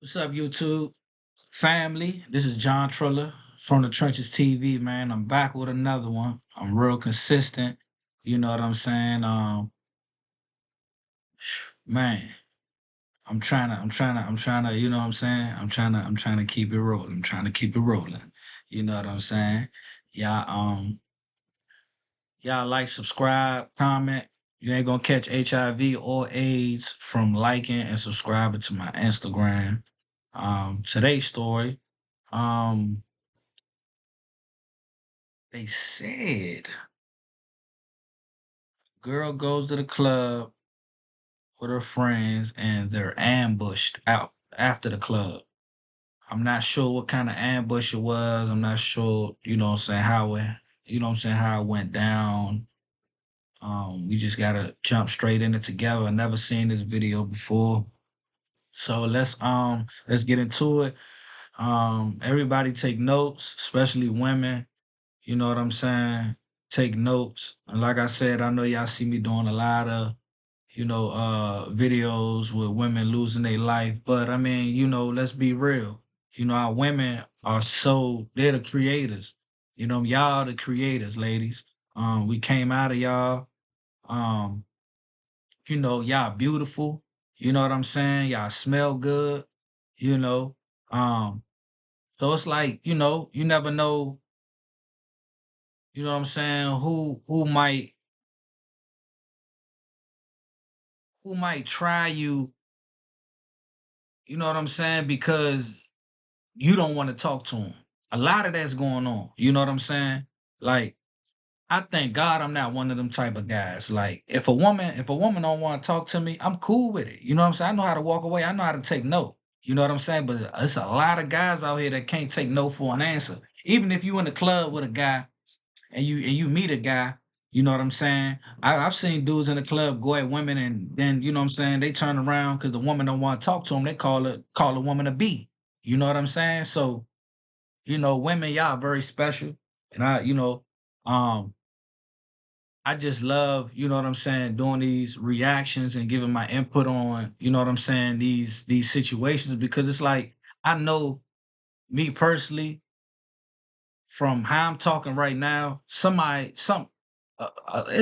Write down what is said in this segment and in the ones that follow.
What's up, YouTube family? This is John Triller from the Trenches TV, man. I'm back with another one. I'm real consistent. You know what I'm saying? Man, I'm trying to, you know what I'm saying? I'm trying to keep it rolling. I'm trying to keep it rolling. You know what I'm saying? Y'all, y'all like, subscribe, comment. You ain't gonna catch HIV or AIDS from liking and subscribing to my Instagram. Today's story. Um, They said girl goes to the club with her friends and they're ambushed out after the club. I'm not sure what kind of ambush it was. I'm not sure, you know what I'm saying, how it went down. We just gotta jump straight in it together. I never seen this video before. So let's get into it. Everybody take notes, especially women. You know what I'm saying? Take notes. And like I said, I know y'all see me doing a lot of, videos with women losing their life. But I mean, let's be real. Our women are they're the creators. Y'all the creators, ladies. We came out of y'all. Um, y'all beautiful. You know what I'm saying? Y'all smell good, you know. Um, so it's like, you never know, you know what I'm saying, who might try you, you know what I'm saying, because you don't want to talk to them. A lot of that's going on. You know what I'm saying? Like, I thank God I'm not one of them type of guys. Like, if a woman don't want to talk to me, I'm cool with it. You know what I'm saying? I know how to walk away. I know how to take no. You know what I'm saying? But it's a lot of guys out here that can't take no for an answer. Even if you in the club with a guy and you meet a guy, you know what I'm saying? I've seen dudes in the club go at women and then, you know what I'm saying, they turn around because the woman don't want to talk to them. They call a woman a B. You know what I'm saying? So, women, y'all very special. And um, I just love, you know what I'm saying, doing these reactions and giving my input on, you know what I'm saying, these situations because it's like I know me personally, from how I'm talking right now, it's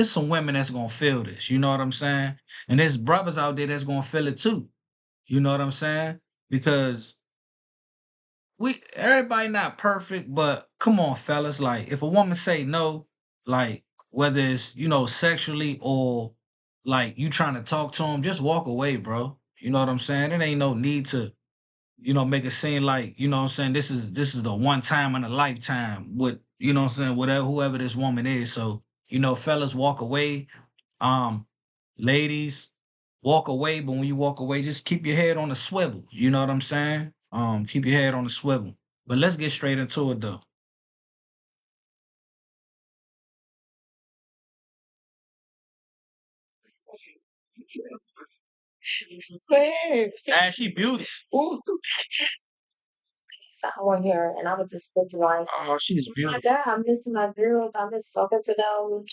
some women that's gonna feel this. You know what I'm saying? And there's brothers out there that's gonna feel it too. You know what I'm saying? Because everybody not perfect, but come on, fellas. Like, if a woman say no, like whether it's sexually or like you trying to talk to them, just walk away, bro. You know what I'm saying? It ain't no need to make it seem like, you know what I'm saying, this is the one time in a lifetime with, you know what I'm saying, whatever whoever this woman is. So, fellas, walk away. Um, Ladies, walk away, but when you walk away, just keep your head on the swivel. You know what I'm saying? Keep your head on the swivel. But let's get straight into it though. And she beautiful. Someone here, and I was just thinking like, Oh, she's oh my beautiful. God, I miss my girls. I miss talking to them.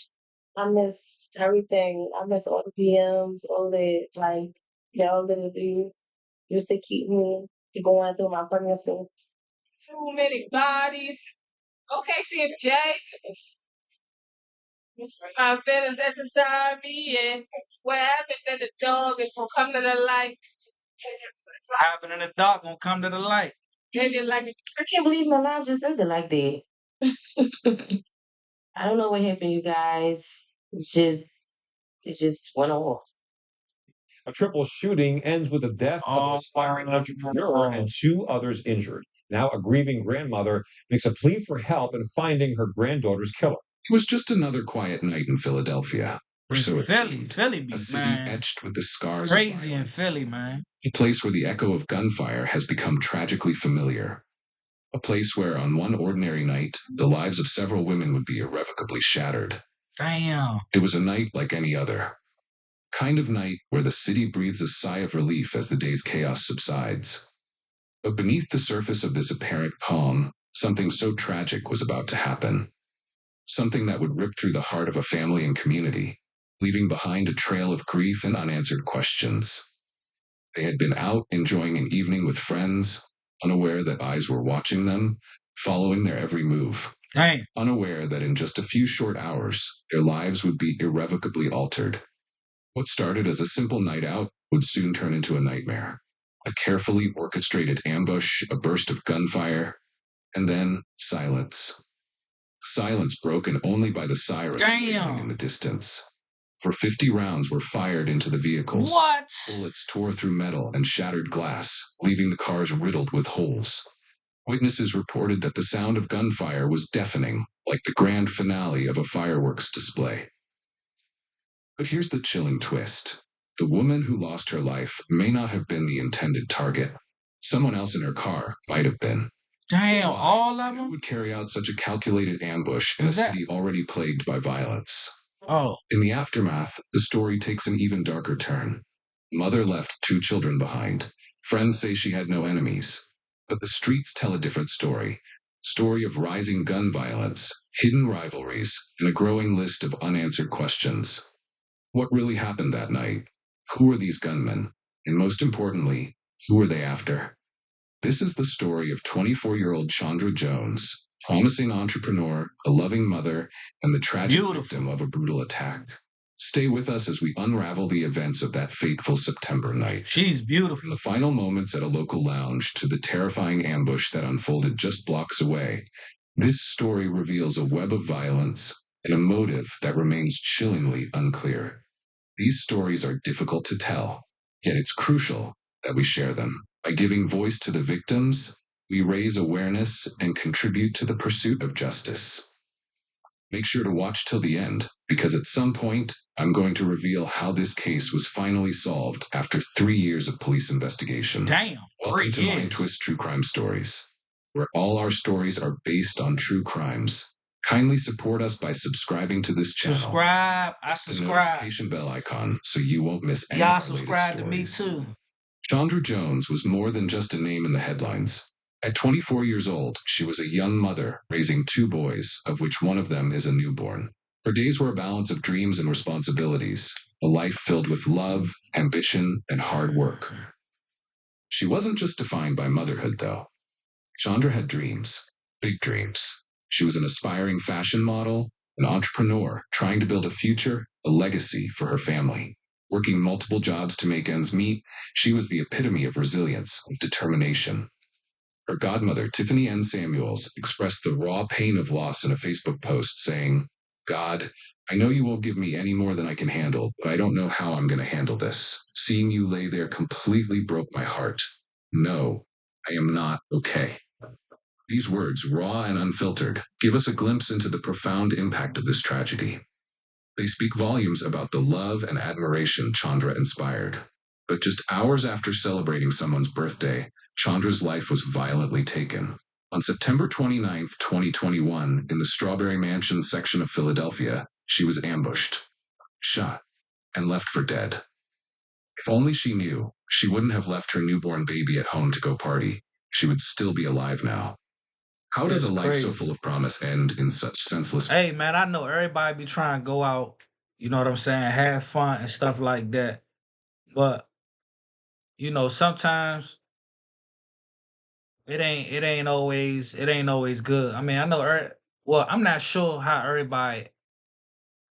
I miss everything. I miss all the DMs, all the like, y'all literally used to keep me going through my pregnancy. Too many bodies. Okay, CMJ. My feelings that's inside me, and what happens that the dog is gonna come to the light. Happening in the dark gonna come to the light. And then, like, I can't believe my life just ended like that. I don't know what happened, you guys. It just went off. A triple shooting ends with the death of an Oh, aspiring entrepreneur and two others injured. Now, a grieving grandmother makes a plea for help in finding her granddaughter's killer. It was just another quiet night in Philadelphia, or in so it Philly, seemed. Philly A be city man etched with the scars of crazy in violence. Philly, man. A place where the echo of gunfire has become tragically familiar. A place where, on one ordinary night, the lives of several women would be irrevocably shattered. Damn. It was a night like any other. Kind of night where the city breathes a sigh of relief as the day's chaos subsides. But beneath the surface of this apparent calm, something so tragic was about to happen. Something that would rip through the heart of a family and community, leaving behind a trail of grief and unanswered questions. They had been out enjoying an evening with friends, unaware that eyes were watching them, following their every move, Damn. unaware that in just a few short hours, their lives would be irrevocably altered. What started as a simple night out would soon turn into a nightmare. A carefully orchestrated ambush, a burst of gunfire, and then silence. Silence broken only by the sirens wailing in the Damn. distance. For 50 rounds were fired into the vehicles. What? Bullets tore through metal and shattered glass, leaving the cars riddled with holes. Witnesses reported that the sound of gunfire was deafening, like the grand finale of a fireworks display. But here's the chilling twist. The woman who lost her life may not have been the intended target. Someone else in her car might have been. Damn. Why? All of Who them? would carry out such a calculated ambush in a Is that? city already plagued by violence? Oh. In the aftermath, the story takes an even darker turn. Mother left 2 children behind. Friends say she had no enemies. But the streets tell a different story. A story of rising gun violence, hidden rivalries, and a growing list of unanswered questions. What really happened that night? Who were these gunmen? And most importantly, who were they after? This is the story of 24-year-old Chandra Jones, promising entrepreneur, a loving mother, and the tragic victim of a brutal attack. Stay with us as we unravel the events of that fateful September night. She's beautiful. From the final moments at a local lounge to the terrifying ambush that unfolded just blocks away, this story reveals a web of violence and a motive that remains chillingly unclear. These stories are difficult to tell, yet it's crucial that we share them. By giving voice to the victims, we raise awareness and contribute to the pursuit of justice. Make sure to watch till the end, because at some point, I'm going to reveal how this case was finally solved after 3 years of police investigation. Damn. Welcome to Mind Twist True Crime Stories, where all our stories are based on true crimes. Kindly support us by subscribing to this channel. Subscribe. I The subscribe. notification bell icon so you won't miss any Y'all of our latest subscribe to me stories. too. Chandra Jones was more than just a name in the headlines. At 24 years old, she was a young mother raising 2 boys, of which one of them is a newborn. Her days were a balance of dreams and responsibilities, a life filled with love, ambition, and hard work. She wasn't just defined by motherhood, though. Chandra had dreams, big dreams. She was an aspiring fashion model, an entrepreneur trying to build a future, a legacy for her family. Working multiple jobs to make ends meet, she was the epitome of resilience, of determination. Her godmother, Tiffany N. Samuels, expressed the raw pain of loss in a Facebook post, saying, "God, I know you won't give me any more than I can handle, but I don't know how I'm going to handle this. Seeing you lay there completely broke my heart. No, I am not okay." These words, raw and unfiltered, give us a glimpse into the profound impact of this tragedy. They speak volumes about the love and admiration Chandra inspired. But just hours after celebrating someone's birthday, Chandra's life was violently taken. On September 29th, 2021, in the Strawberry Mansion section of Philadelphia, she was ambushed, shot, and left for dead. If only she knew, she wouldn't have left her newborn baby at home to go party. She would still be alive now. How does a life so full of promise end in such senseless... Hey, man, I know everybody be trying to go out, you know what I'm saying, have fun and stuff like that. But, you know, sometimes it ain't always good. I mean, I know well, I'm not sure how everybody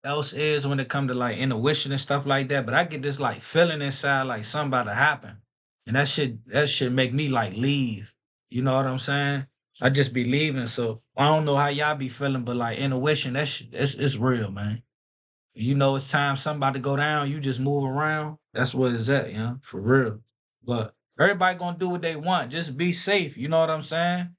else is when it come to like intuition and stuff like that, but I get this like feeling inside like something about to happen. And that should make me like leave. You know what I'm saying? I just be leaving. So I don't know how y'all be feeling, but like intuition, it's real, man. You know it's time somebody go down, you just move around. That's what it's at, you know, for real. But everybody gonna do what they want. Just be safe. You know what I'm saying?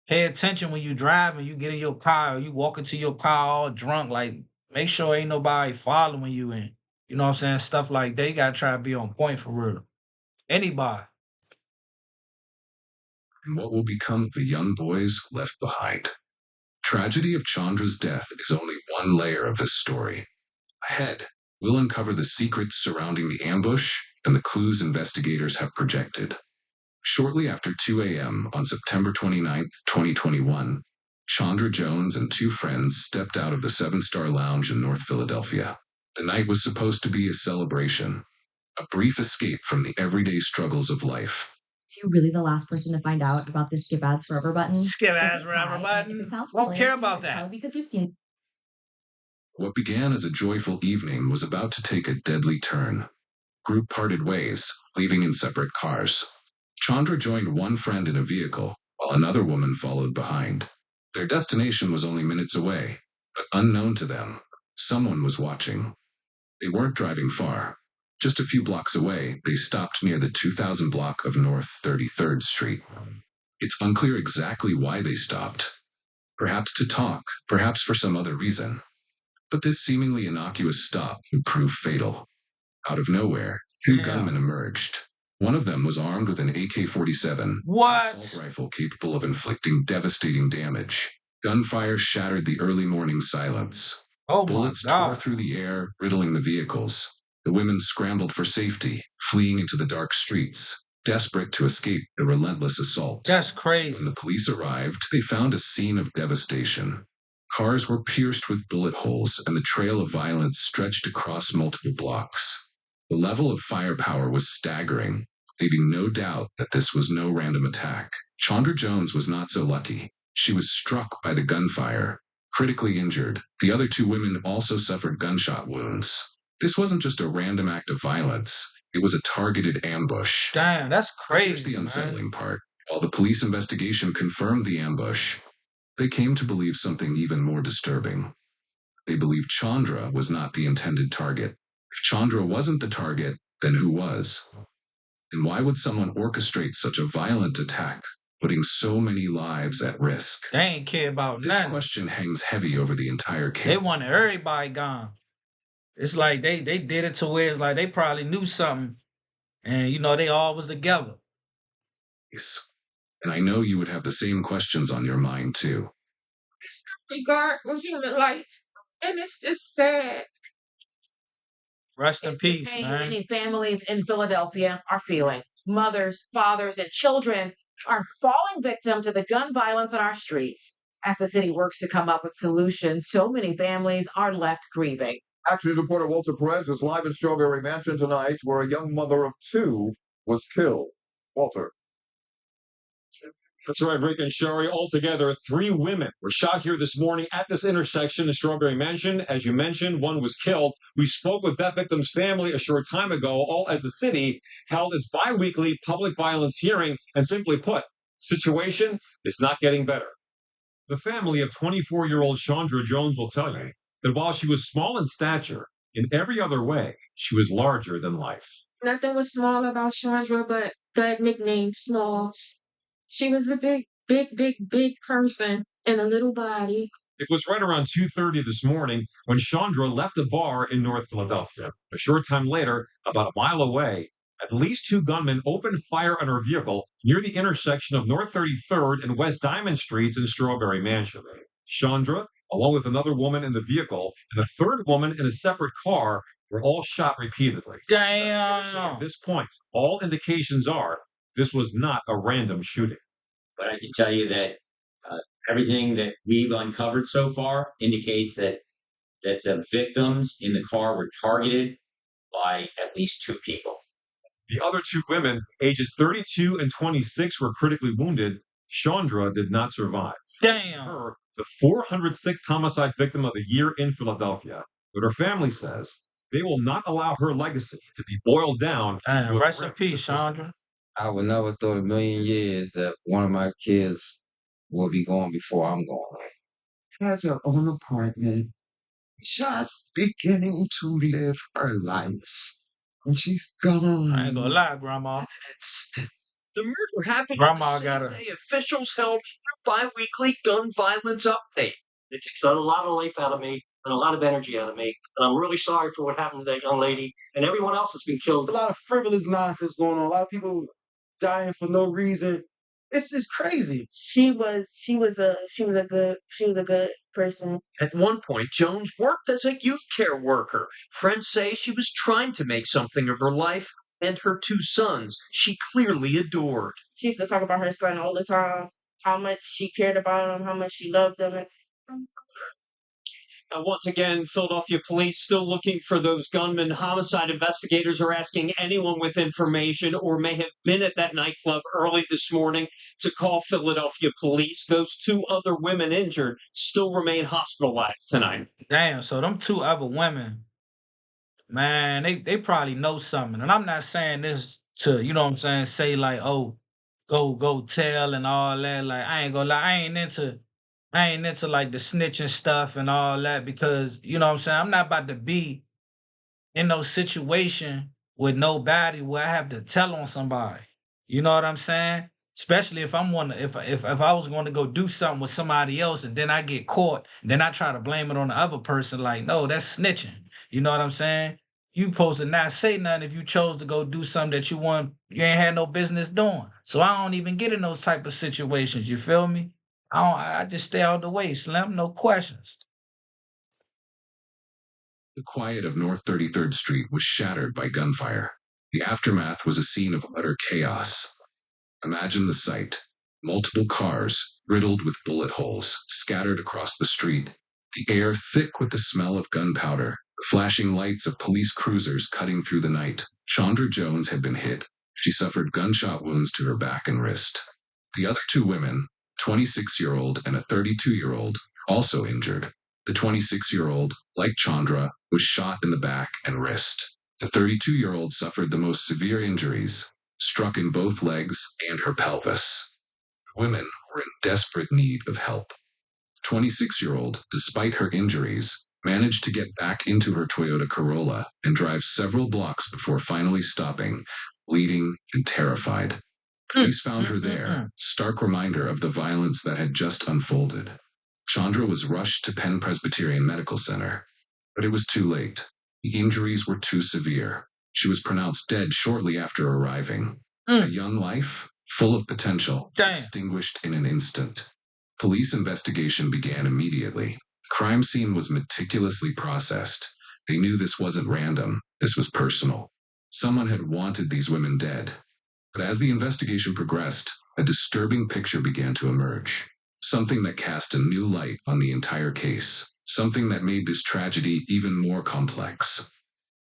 Pay attention when you drive and you get in your car or you walk into your car all drunk. Like, make sure ain't nobody following you in. You know what I'm saying? Stuff like that. You gotta try to be on point for real. Anybody. And what will become of the young boys left behind? Tragedy of Chandra's death is only one layer of this story. Ahead, we'll uncover the secrets surrounding the ambush and the clues investigators have projected. Shortly after 2 a.m. on September 29th, 2021, Chandra Jones and 2 friends stepped out of the 7-Star Lounge in North Philadelphia. The night was supposed to be a celebration, a brief escape from the everyday struggles of life. Are you really the last person to find out about the skip ads forever button? Skip If ads it's forever high, and button. if it sounds Won't familiar care to you, about it's that. probably because you've seen. What began as a joyful evening was about to take a deadly turn. Group parted ways, leaving in separate cars. Chandra joined one friend in a vehicle, while another woman followed behind. Their destination was only minutes away, but unknown to them, someone was watching. They weren't driving far. Just a few blocks away, they stopped near the 2000 block of North 33rd Street. It's unclear exactly why they stopped. Perhaps to talk, perhaps for some other reason. But this seemingly innocuous stop would prove fatal. Out of nowhere, two gunmen emerged. One of them was armed with an AK-47, an What? assault rifle capable of inflicting devastating damage. Gunfire shattered the early morning silence. Oh my Bullets tore God. through the air, riddling the vehicles. The women scrambled for safety, fleeing into the dark streets, desperate to escape the relentless assault. That's When crazy. the police arrived, they found a scene of devastation. Cars were pierced with bullet holes, and the trail of violence stretched across multiple blocks. The level of firepower was staggering, leaving no doubt that this was no random attack. Chandra Jones was not so lucky. She was struck by the gunfire, critically injured. The other two women also suffered gunshot wounds. This wasn't just a random act of violence, it was a targeted ambush. Damn, that's But here's crazy, the man. unsettling part. While the police investigation confirmed the ambush, they came to believe something even more disturbing. They believed Chandra was not the intended target. If Chandra wasn't the target, then who was? And why would someone orchestrate such a violent attack, putting so many lives at risk? They ain't care about This nothing. question hangs heavy over the entire case. They wanted everybody gone. It's like they did it to where it's like they probably knew something, and they all was together. And I know you would have the same questions on your mind too. It's regard for human life, and it's just sad. Rest in It's the peace, pain man. many families in Philadelphia are feeling. Mothers, fathers, and children are falling victim to the gun violence on our streets. As the city works to come up with solutions, so many families are left grieving. Action News reporter Walter Perez is live in Strawberry Mansion tonight, where a young mother of two was killed. Walter. That's right, Rick and Sherry. Altogether, 3 women were shot here this morning at this intersection in Strawberry Mansion. As you mentioned, one was killed. We spoke with that victim's family a short time ago, all as the city held its bi-weekly public violence hearing. And simply put, situation is not getting better. The family of 24-year-old Chandra Jones will tell you that while she was small in stature, in every other way, she was larger than life. Nothing was small about Chandra but that nickname, Smalls. She was a big person in a little body. It was right around 2:30 this morning when Chandra left a bar in North Philadelphia. A short time later, about a mile away, at least 2 gunmen opened fire on her vehicle near the intersection of North 33rd and West Diamond Streets in Strawberry Mansion. Chandra, along with another woman in the vehicle, and a third woman in a separate car, were all shot repeatedly. Damn. At this point, all indications are this was not a random shooting. But I can tell you that everything that we've uncovered so far indicates that the victims in the car were targeted by at least 2 people. The other 2 women, ages 32 and 26, were critically wounded. Chandra did not survive. Damn. Her, the 406th homicide victim of the year in Philadelphia. But her family says they will not allow her legacy to be boiled down. Damn, to a rest in grim peace, statistic. Chandra. I would never thought a million years that one of my kids will be gone before I'm gone. Has her own apartment, just beginning to live her life. And she's gone. I ain't gonna lie, Grandma. The murder happened Grandma on the same gotta- day officials held their bi-weekly gun violence update. It takes a lot of life out of me and a lot of energy out of me. And I'm really sorry for what happened to that young lady and everyone else that's been killed. A lot of frivolous nonsense going on. A lot of people dying for no reason. It's just crazy. She was a good person. At one point, Jones worked as a youth care worker. Friends say she was trying to make something of her life and her 2 sons she clearly adored. She used to talk about her son all the time, how much she cared about him, how much she loved him. Once again, Philadelphia police still looking for those gunmen. Homicide investigators are asking anyone with information or may have been at that nightclub early this morning to call Philadelphia police. Those two other women injured still remain hospitalized tonight. Damn, so them two other women, man, they probably know something. And I'm not saying this to, you know what I'm saying, say like, oh, go tell and all that. Like, I ain't gonna lie, I ain't into like the snitching stuff and all that because, you know what I'm saying, I'm not about to be in no situation with nobody where I have to tell on somebody. You know what I'm saying? Especially if I'm one, if I was going to go do something with somebody else and then I get caught, and then I try to blame it on the other person. Like, no, that's snitching. You know what I'm saying? You supposed to not say nothing if you chose to go do something that you ain't had no business doing. So I don't even get in those type of situations. You feel me? I just stay out of the way, Slim. No questions. The quiet of North 33rd Street was shattered by gunfire. The aftermath was a scene of utter chaos. Imagine the sight. Multiple cars, riddled with bullet holes, scattered across the street. The air thick with the smell of gunpowder, the flashing lights of police cruisers cutting through the night. Chandra Jones had been hit. She suffered gunshot wounds to her back and wrist. The other two women, 26-year-old and a 32-year-old, also injured. The 26-year-old, like Chandra, was shot in the back and wrist. The 32-year-old suffered the most severe injuries, struck in both legs and her pelvis. The women were in desperate need of help. The 26-year-old, despite her injuries, managed to get back into her Toyota Corolla and drive several blocks before finally stopping, bleeding and terrified. Police found her there, stark reminder of the violence that had just unfolded. Chandra was rushed to Penn Presbyterian Medical Center, but it was too late. The injuries were too severe. She was pronounced dead shortly after arriving. A young life, full of potential, extinguished in an instant. Police investigation began immediately. The crime scene was meticulously processed. They knew this wasn't random. This was personal. Someone had wanted these women dead. But as the investigation progressed, a disturbing picture began to emerge. Something that cast a new light on the entire case. Something that made this tragedy even more complex.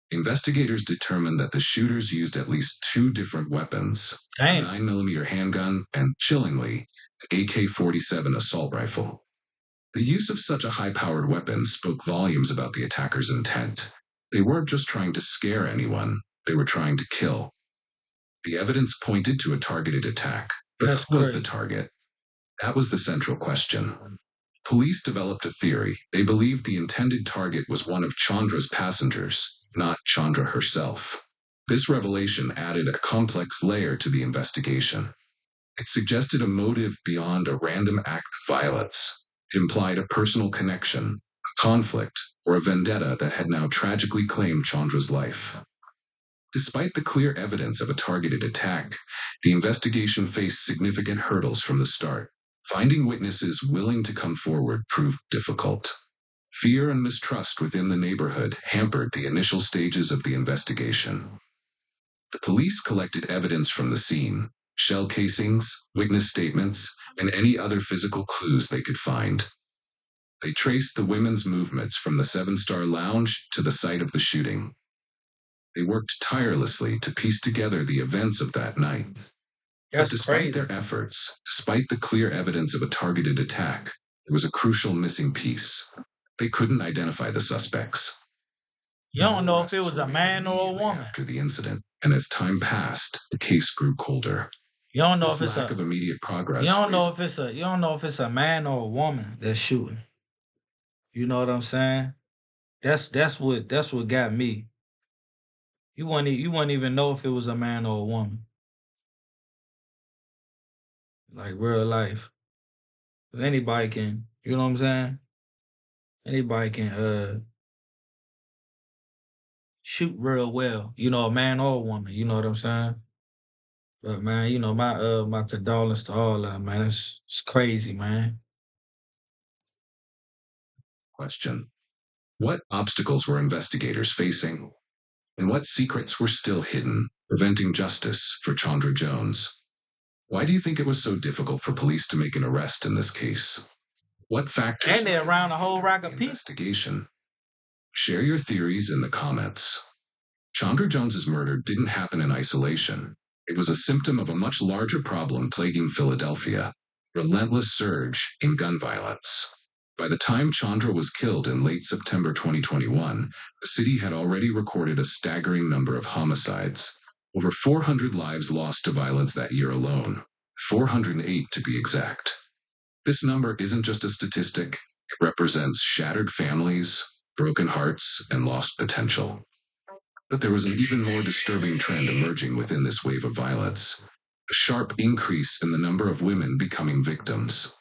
Investigators determined that the shooters used at least two different weapons, a 9mm handgun and, chillingly, an AK47 assault rifle. The use of such a high-powered weapon spoke volumes about the attacker's intent. They weren't just trying to scare anyone, they were trying to kill. The evidence pointed to a targeted attack, but who was the target? That was the central question. Police developed a theory. They believed the intended target was one of Chandra's passengers, not Chandra herself. This revelation added a complex layer to the investigation. It suggested a motive beyond a random act of violence. It implied a personal connection, a conflict, or a vendetta that had now tragically claimed Chandra's life. Despite the clear evidence of a targeted attack, the investigation faced significant hurdles from the start. Finding witnesses willing to come forward proved difficult. Fear and mistrust within the neighborhood hampered the initial stages of the investigation. The police collected evidence from the scene, shell casings, witness statements, and any other physical clues they could find. They traced the women's movements from the 7-Star Lounge to the site of the shooting. They worked tirelessly to piece together the events of that night. But despite their efforts, despite the clear evidence of a targeted attack, there was a crucial missing piece. They couldn't identify the suspects. You don't know if it was a man or a woman. After the incident, and as time passed, the case grew colder. You don't know This if it's lack of immediate progress. You don't know if it's a man or a woman that's shooting. You know what I'm saying? That's what got me. You wouldn't even know if it was a man or a woman. Like real life. 'Cause anybody can, you know what I'm saying? Anybody can shoot real well. You know, a man or a woman, you know what I'm saying? But man, you know, my condolences to all of them, man. It's crazy, man. Question. What obstacles were investigators facing? And what secrets were still hidden, preventing justice for Chandra Jones? Why do you think it was so difficult for police to make an arrest in this case? What factors And they're around a whole rack of people. investigation? Share your theories in the comments. Chandra Jones's murder didn't happen in isolation. It was a symptom of a much larger problem plaguing Philadelphia: relentless surge in gun violence. By the time Chandra was killed in late September 2021, the city had already recorded a staggering number of homicides. Over 400 lives lost to violence that year alone, 408 to be exact. This number isn't just a statistic, it represents shattered families, broken hearts, and lost potential. But there was an even more disturbing trend emerging within this wave of violence: a sharp increase in the number of women becoming victims.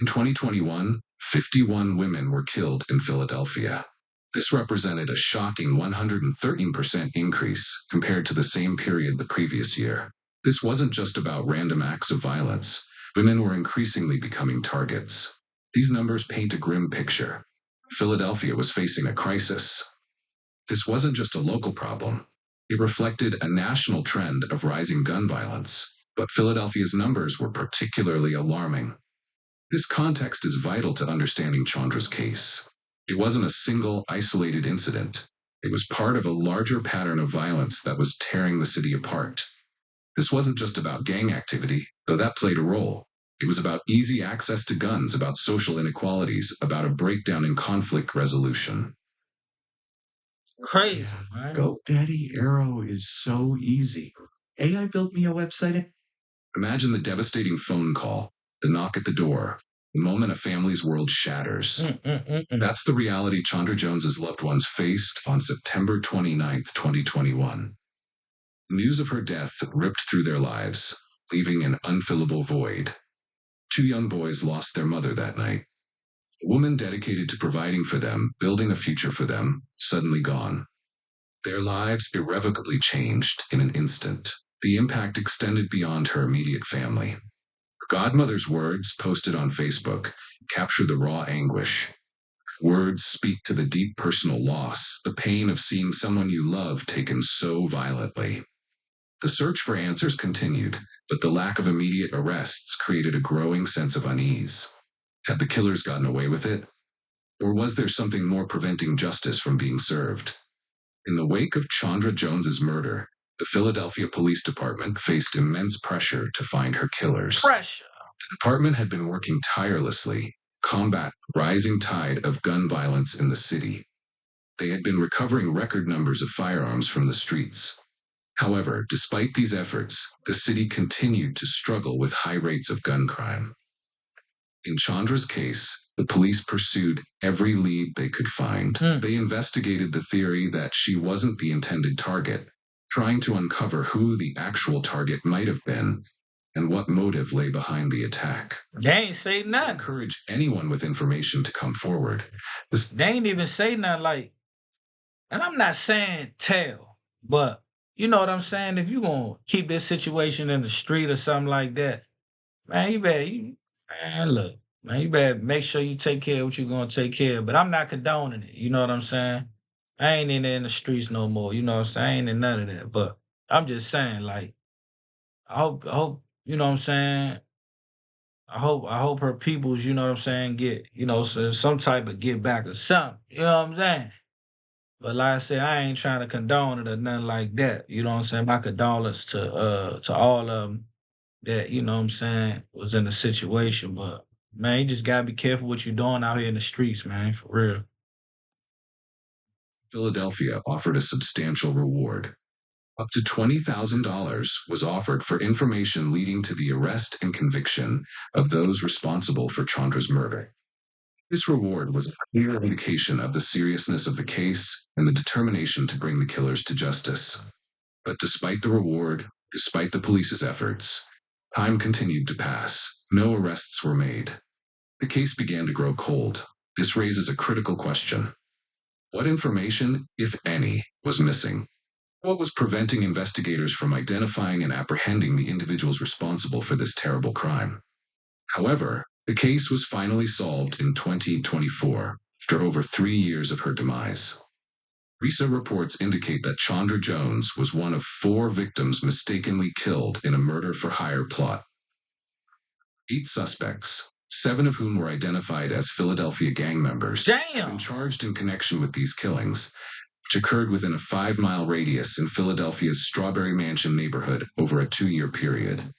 In 2021, 51 women were killed in Philadelphia. This represented a shocking 113% increase compared to the same period the previous year. This wasn't just about random acts of violence. Women were increasingly becoming targets. These numbers paint a grim picture. Philadelphia was facing a crisis. This wasn't just a local problem. It reflected a national trend of rising gun violence, but Philadelphia's numbers were particularly alarming. This context is vital to understanding Chandra's case. It wasn't a single, isolated incident. It was part of a larger pattern of violence that was tearing the city apart. This wasn't just about gang activity, though that played a role. It was about easy access to guns, about social inequalities, about a breakdown in conflict resolution. Crazy, man. GoDaddy Arrow is so easy. AI built me a website. Imagine the devastating phone call, the knock at the door, the moment a family's world shatters. That's the reality Chandra Jones's loved ones faced on September 29th, 2021. News of her death ripped through their lives, leaving an unfillable void. 2 young boys lost their mother that night. A woman dedicated to providing for them, building a future for them, suddenly gone. Their lives irrevocably changed in an instant. The impact extended beyond her immediate family. Her godmother's words, posted on Facebook, capture the raw anguish. Words speak to the deep personal loss, the pain of seeing someone you love taken so violently. The search for answers continued, but the lack of immediate arrests created a growing sense of unease. Had the killers gotten away with it? Or was there something more preventing justice from being served? In the wake of Chandra Jones's murder, the Philadelphia Police Department faced immense pressure to find her killers. Pressure. The department had been working tirelessly to combat the rising tide of gun violence in the city. They had been recovering record numbers of firearms from the streets. However, despite these efforts, the city continued to struggle with high rates of gun crime. In Chandra's case, the police pursued every lead they could find. They investigated the theory that she wasn't the intended target, trying to uncover who the actual target might have been and what motive lay behind the attack. They ain't say To nothing. encourage anyone with information to come forward. They ain't even say nothing like, and I'm not saying tell, but you know what I'm saying? If you gonna keep this situation in the street or something like that, man, you better make sure you take care of what you're gonna take care of. But I'm not condoning it. You know what I'm saying? I ain't in there in the streets no more. You know what I'm saying? I ain't in none of that. But I'm just saying, like, I hope, you know what I'm saying? I hope her peoples, you know what I'm saying, get, some type of get back or something. You know what I'm saying? But like I said, I ain't trying to condone it or nothing like that. You know what I'm saying? My condolence to all of them that, you know what I'm saying, was in the situation. But man, you just gotta be careful what you're doing out here in the streets, man, for real. Philadelphia offered a substantial reward. Up to $20,000 was offered for information leading to the arrest and conviction of those responsible for Chandra's murder. This reward was a clear indication of the seriousness of the case and the determination to bring the killers to justice. But despite the reward, despite the police's efforts, time continued to pass. No arrests were made. The case began to grow cold. This raises a critical question. What information, if any, was missing? What was preventing investigators from identifying and apprehending the individuals responsible for this terrible crime? However, the case was finally solved in 2024, after over 3 years of her demise. Recent reports indicate that Chandra Jones was one of 4 victims mistakenly killed in a murder-for-hire plot. 8 suspects, 7 of whom were identified as Philadelphia gang members, have been Damn. charged in connection with these killings, which occurred within a 5-mile radius in Philadelphia's Strawberry Mansion neighborhood over a 2-year period.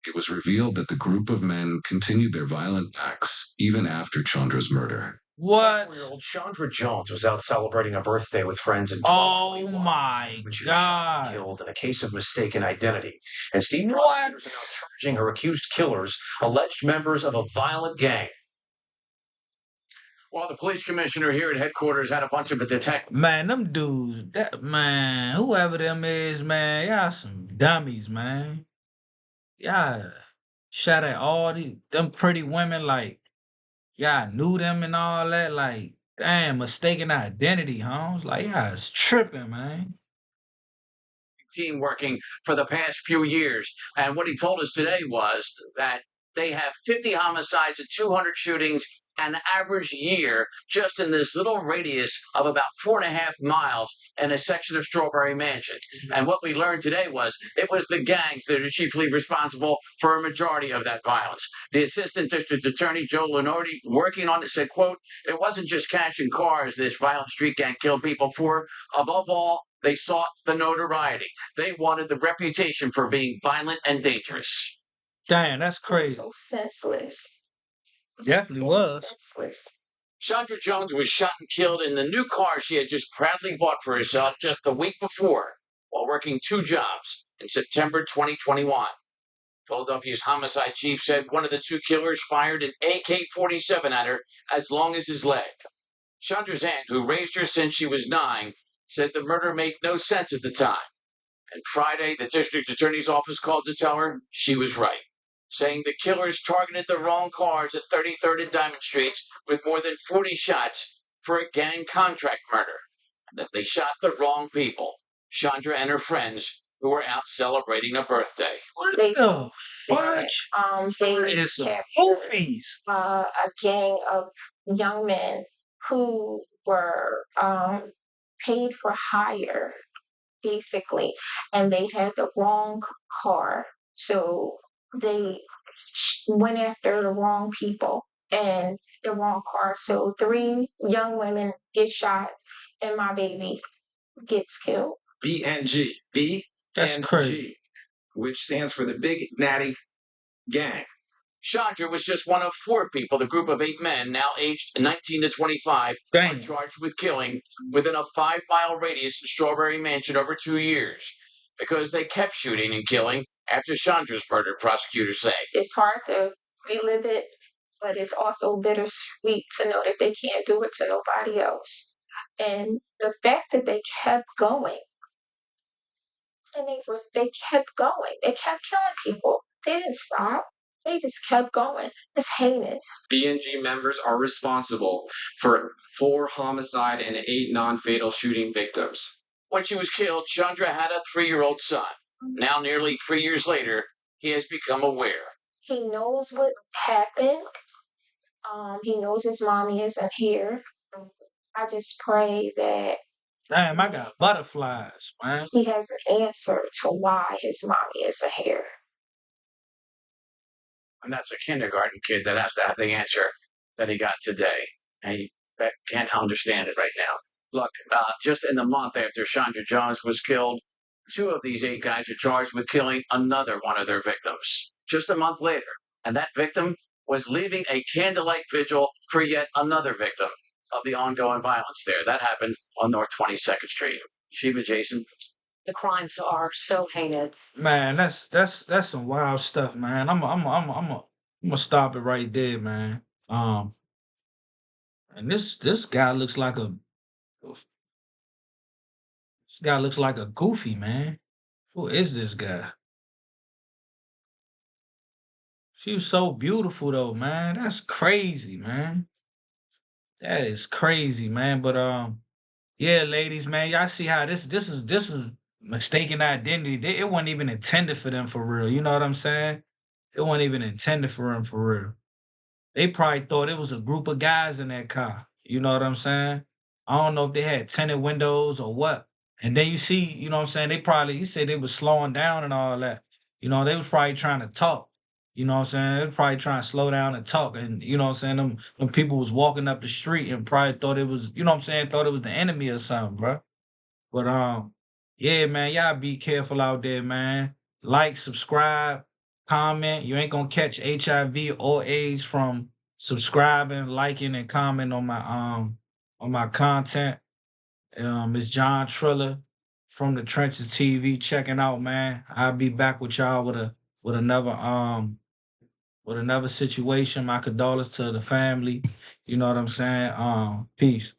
It was revealed that the group of men continued their violent acts even after Chandra's murder. What? 24-year-old Chandra Jones was out celebrating a birthday with friends in Oh 2021 my when she was shot and God. killed in a case of mistaken identity. And Steve, What? prosecutors are now charging her accused killers, alleged members of a violent gang. Well, the police commissioner here at headquarters had a bunch of detectives. Man, them dudes, man, whoever them is, man, y'all some dummies, man. Y'all shot at all them pretty women like y'all knew them and all that. Like, damn, mistaken identity, huh? Like, y'all is tripping, man. Team working for the past few years. And what he told us today was that they have 50 homicides and 200 shootings an average year just in this little radius of about 4.5 miles in a section of Strawberry Mansion. And what we learned today was it was the gangs that are chiefly responsible for a majority of that violence. The Assistant District Attorney, Joe Lenardi, working on it, said, quote, "It wasn't just cash and cars this violent street gang killed people for. Above all, they sought the notoriety. They wanted the reputation for being violent and dangerous." Damn, that's crazy. So senseless. Definitely was. Senseless. Chandra Jones was shot and killed in the new car she had just proudly bought for herself just the week before while working 2 jobs in September 2021. Philadelphia's homicide chief said one of the 2 killers fired an AK47 at her as long as his leg. Chandra's aunt, who raised her since she was 9, said the murder made no sense at the time. And Friday, the district attorney's office called to tell her she was right, saying the killers targeted the wrong cars at 33rd and Diamond Streets with more than 40 shots for a gang contract murder, and that they shot the wrong people, Chandra and her friends, who were out celebrating a birthday. They The fudge. They is some captured movies. a gang of young men who were paid for hire, basically, and they had the wrong car. So they went after the wrong people and the wrong car. So 3 young women get shot, and my baby gets killed. BNG. That's crazy. BNG, which stands for the Big Natty Gang. Chandra was just one of 4 people, the group of 8 men, now aged 19 to 25, Damn. are charged with killing within a 5-mile radius of Strawberry Mansion over 2 years because they kept shooting and killing after Chandra's murder, prosecutors say. It's hard to relive it, but it's also bittersweet to know that they can't do it to nobody else. And the fact that they kept going, and they kept going, they kept killing people. They didn't stop. They just kept going. It's heinous. BNG members are responsible for 4 homicide and 8 non-fatal shooting victims. When she was killed, Chandra had a 3-year-old son. Now, nearly 3 years later, he has become aware. He knows what happened. He knows his mommy isn't here. I just pray that Damn, I got butterflies, man. he has an answer to why his mommy isn't here. And that's a kindergarten kid that has to have the answer that he got today. And he can't understand it right now. Look, just in the month after Chandra Jones was killed, 2 of these 8 guys are charged with killing another one of their victims. Just a month later. And that victim was leaving a candlelight vigil for yet another victim of the ongoing violence there. That happened on North 22nd Street. Sheba, Jason. The crimes are so heinous. Man, that's some wild stuff, man. I'm gonna stop it right there, man. And this guy looks like a goofy, man. Who is this guy? She was so beautiful though, man. That's crazy, man. That is crazy, man. But yeah, ladies, man, y'all see how this is mistaken identity. It wasn't even intended for them for real. You know what I'm saying? It wasn't even intended for them for real. They probably thought it was a group of guys in that car. You know what I'm saying? I don't know if they had tinted windows or what. And then you see, you know what I'm saying? He said they was slowing down and all that. You know, they was probably trying to talk. You know what I'm saying? They're probably trying to slow down and talk. And you know what I'm saying? Them people was walking up the street and probably thought it was, you know what I'm saying, thought it was the enemy or something, bro. But yeah, man, y'all be careful out there, man. Like, subscribe, comment. You ain't gonna catch HIV or AIDS from subscribing, liking, and commenting on my content. It's John Triller from the Trenches TV checking out, man. I'll be back with y'all with another situation. My condolences to the family. You know what I'm saying? Peace.